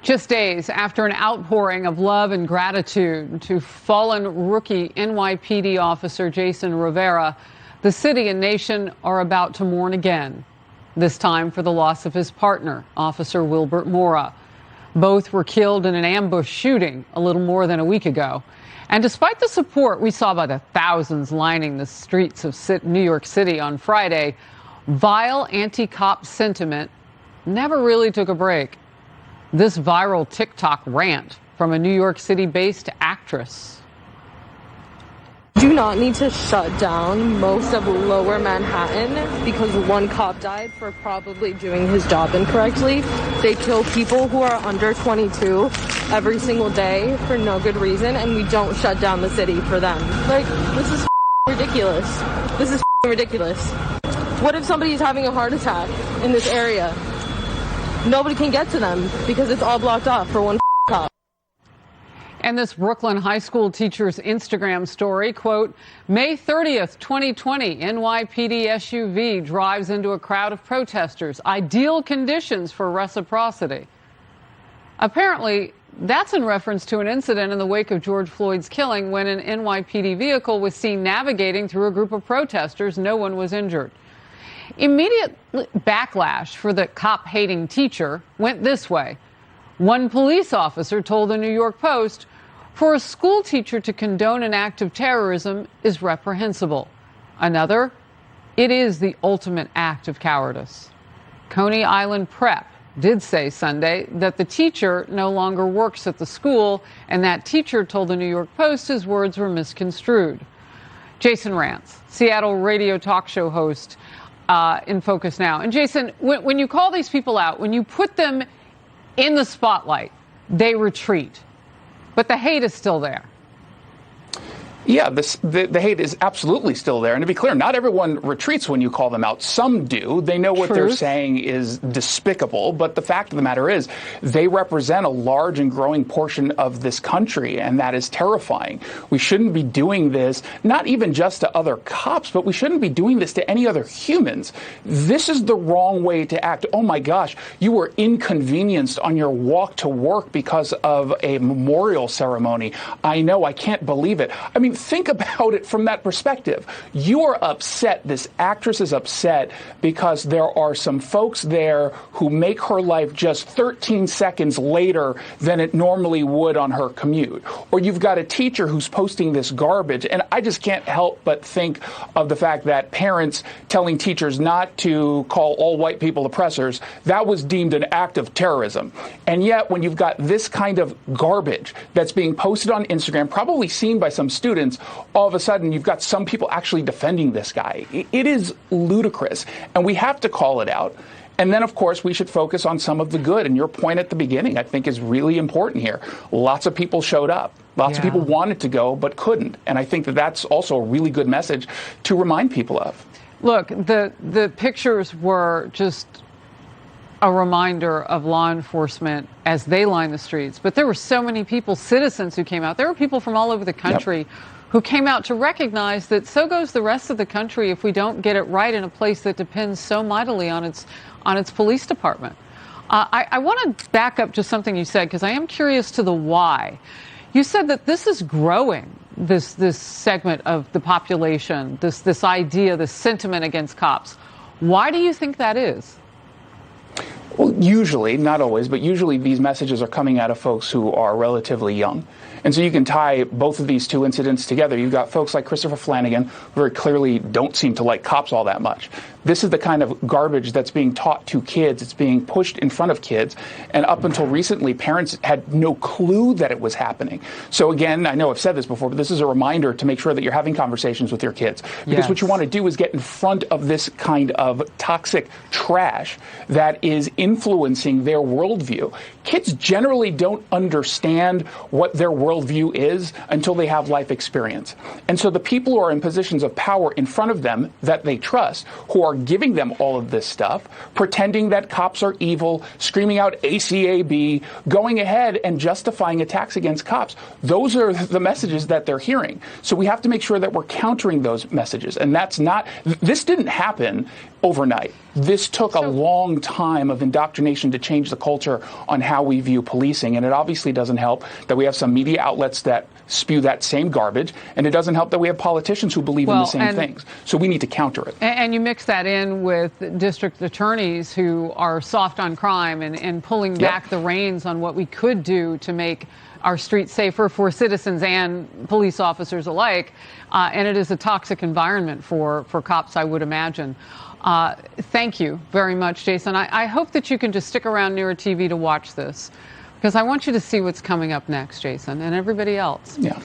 Just days after an outpouring of love and gratitude to fallen rookie NYPD officer Jason Rivera, the city and nation are about to mourn again, this time for the loss of his partner, Officer Wilbert Mora. Both were killed in an ambush shooting a little more than a week ago. And despite the support we saw by the thousands lining the streets of New York City on Friday, vile anti-cop sentiment never really took a break. This viral TikTok rant from a New York City-based actress. Do not need to shut down most of lower Manhattan because one cop died for probably doing his job incorrectly. They kill people who are under 22 every single day for no good reason, and we don't shut down the city for them. Like, this is ridiculous. This is ridiculous. What if somebody's having a heart attack in this area? Nobody can get to them because it's all blocked off for one cop. And this Brooklyn high school teacher's Instagram story, quote, May 30th, 2020, NYPD SUV drives into a crowd of protesters. Ideal conditions for reciprocity. Apparently, that's in reference to an incident in the wake of George Floyd's killing when an NYPD vehicle was seen navigating through a group of protesters. No one was injured. Immediate backlash for the cop-hating teacher went this way. One police officer told the New York Post, for a school teacher to condone an act of terrorism is reprehensible. Another, it is the ultimate act of cowardice. Coney Island Prep did say Sunday that the teacher no longer works at the school, and that teacher told the New York Post his words were misconstrued. Jason Rantz, Seattle radio talk show host, in Focus Now. And Jason, when you call these people out, when you put them in the spotlight, they retreat. But the hate is still there. Yeah, the hate is absolutely still there. And to be clear, not everyone retreats when you call them out. Some do. They know what they're saying is despicable. But the fact of the matter is they represent a large and growing portion of this country, and that is terrifying. We shouldn't be doing this, not even just to other cops, but we shouldn't be doing this to any other humans. This is the wrong way to act. Oh, my gosh, you were inconvenienced on your walk to work because of a memorial ceremony. I know, I can't believe it. I mean, think about it from that perspective. You are upset. This actress is upset because there are some folks there who make her life just 13 seconds later than it normally would on her commute. Or you've got a teacher who's posting this garbage. And I just can't help but think of the fact that parents telling teachers not to call all white people oppressors, that was deemed an act of terrorism. And yet, when you've got this kind of garbage that's being posted on Instagram, probably seen by some students, all of a sudden you've got some people actually defending this guy. It is ludicrous, and we have to call it out. And then, of course, we should focus on some of the good. And your point at the beginning, I think, is really important here. Lots of people showed up. Lots of people wanted to go but couldn't. And I think that that's also a really good message to remind people of. Look, the pictures were just a reminder of law enforcement as they line the streets. But there were so many people, citizens who came out. There were people from all over the country who came out to recognize that so goes the rest of the country if we don't get it right in a place that depends so mightily on its police department. I want to back up just something you said, because I am curious to the why. You said that this is growing, this segment of the population, this idea, this sentiment against cops. Why do you think that is? Well, usually, not always, but usually these messages are coming out of folks who are relatively young. And so you can tie both of these two incidents together. You've got folks like Christopher Flanagan, who very clearly don't seem to like cops all that much. This is the kind of garbage that's being taught to kids. It's being pushed in front of kids. And up until recently, parents had no clue that it was happening. So again, I know I've said this before, but this is a reminder to make sure that you're having conversations with your kids. Because what you want to do is get in front of this kind of toxic trash that is influencing their worldview. Kids generally don't understand what their worldview is until they have life experience. And so the people who are in positions of power in front of them that they trust, who are giving them all of this stuff, pretending that cops are evil, screaming out ACAB, going ahead and justifying attacks against cops, those are the messages that they're hearing. So we have to make sure that we're countering those messages. And that's not, this didn't happen overnight. This took a long time of indoctrination to change the culture on how we view policing, and it obviously doesn't help that we have some media outlets that spew that same garbage, and it doesn't help that we have politicians who believe in the same things. So we need to counter it. And you mix that in with district attorneys who are soft on crime and pulling back the reins on what we could do to make our streets safer for citizens and police officers alike. And it is a toxic environment for cops, I would imagine. Thank you very much, Jason. I hope that you can just stick around near a TV to watch this, because I want you to see what's coming up next, Jason, and everybody else. Yeah.